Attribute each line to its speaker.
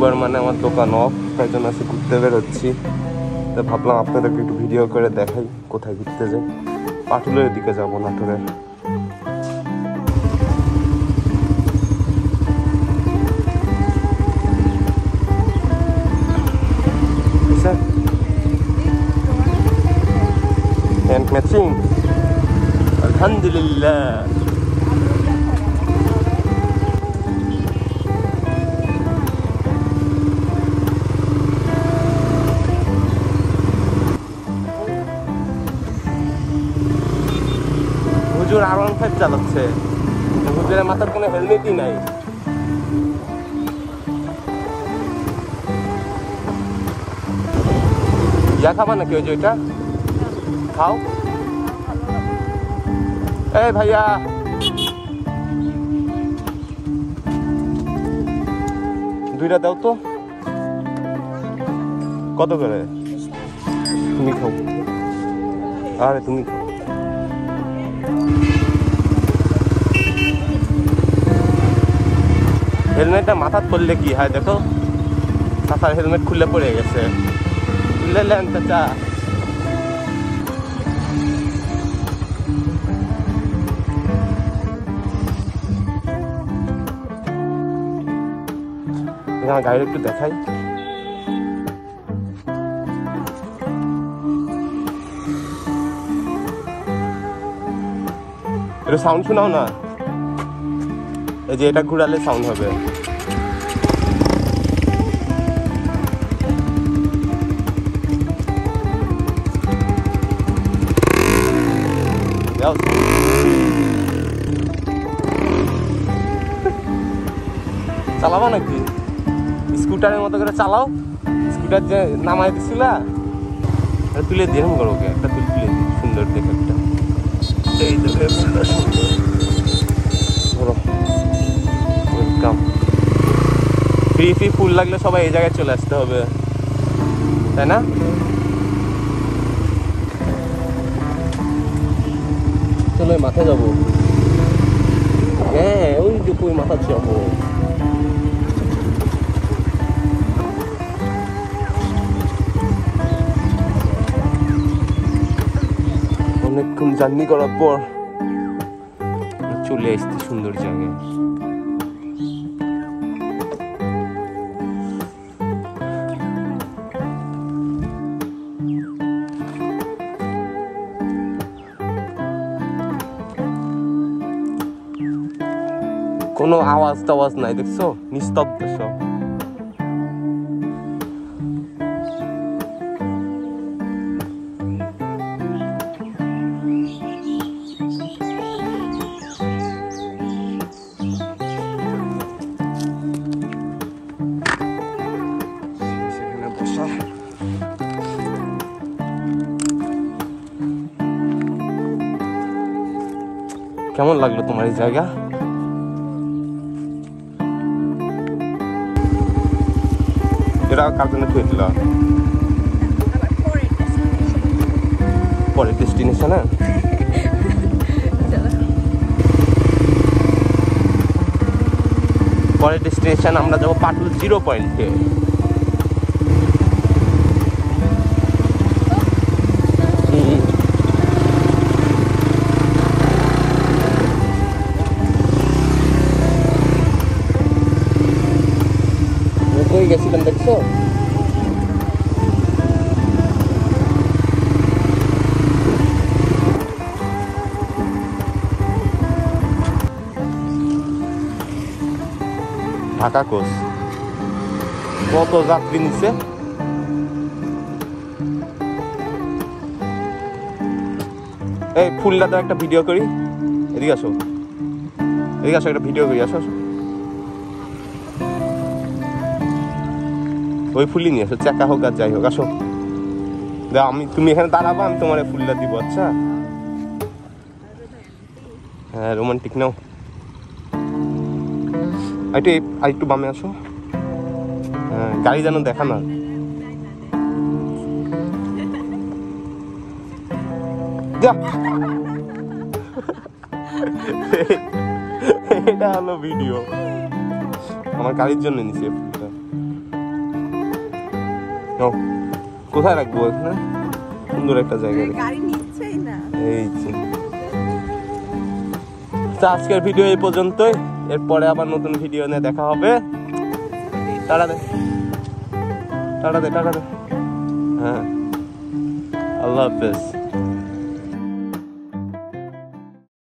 Speaker 1: শুক্রবার মানে আমার দোকান অফ, তাই জন্য আজকে ঘুরতে বেরোচ্ছি। তো ভাবলাম আপনাদেরকে একটু ভিডিও করে দেখাই কোথায় ঘুরতে যাই। পাটুলের দিকে যাবো, নাটোরের। হ্যান্ড ম্যাচিং, আলহামদুলিল্লাহ। হুজুর R15 চালাচ্ছে, হুজুরের মাথার কোনো হেলমেটই নাই। ইয়া খাবা নাকি ওই যে ওইটা খাও? এই ভাইয়া, দুইটা দাও তো। কত করে? তুমি খাও। আরে তুমি খাও। হেলমেটটা মাথাত পড়লে কি হয় দেখো, চাচার হেলমেট খুলে পড়ে গেছে। খুলে নেন চাচা। গাড়ি একটু দেখাই। একটু সাউন্ড শোনাও না। এই যে এটা ঘুরালে সাউন্ড হবে। চালাবা নাকি? স্কুটারের মতো করে চালাও। স্কুটার যে নামাই দিছিলা তুলে দিয়ে করো, ওকে একটা তুলে দিই সুন্দর দেখে একটা। এই দেখে ওয়েলকাম। ফ্রি ফ্রি ফুল লাগলে সবাই এই জায়গায় চলে আসতে হবে, তাই না? চলো মাথায় যাবো। হ্যাঁ ওই যে কই মাথা যাবো। অনেকক্ষণ জার্নি করার পর চলে আসছি সুন্দর জায়গায়। কোনো আওয়াজ টাওয়াজ নাই, দেখছো? নিস্তব্ধ সব। কেমন লাগলো তোমার এই জায়গা? এটা কার জন্য খুঁজে দিল? পরের ডেস্টিনেশনে পরের ডেস্টিনেশন আমরা যাবো পাটুল 0 পয়েন্টে। কই গেছিলাম দেখছো? ঢাকা কোচ কত যাত্রী নিচ্ছে। এই ফুলটা তো একটা ভিডিও করি। এদিকে আসো, এদিকে আসো, একটা ভিডিও করি। আসো আসো, ওই ফুলই নিয়ে আসো, চাকা হোক আর যাই হোক। আসো, আমি তুমি এখানে দাঁড়াবো, আমি তোমার ফুলটা দিব। আচ্ছা হ্যাঁ, রোমান্টিক নাও। একটু বামে আসো। হ্যাঁ, গাড়ি যেন দেখা না। যা, এটা হলো ভিডিও। আমার গাড়ির জন্য নিচে ফুলটা। নাও। কোথায় রাখবো এখানে? সুন্দর একটা জায়গায়
Speaker 2: গাড়ি নিচ্ছেই না।
Speaker 1: এই যে। তো আজকের ভিডিও এই পর্যন্তই, এরপরে আবার নতুন ভিডিও নিয়ে দেখা হবে। টাটা দে, টাটা দে, টাটা দে। হ্যাঁ, আল্লাহ হাফেজ।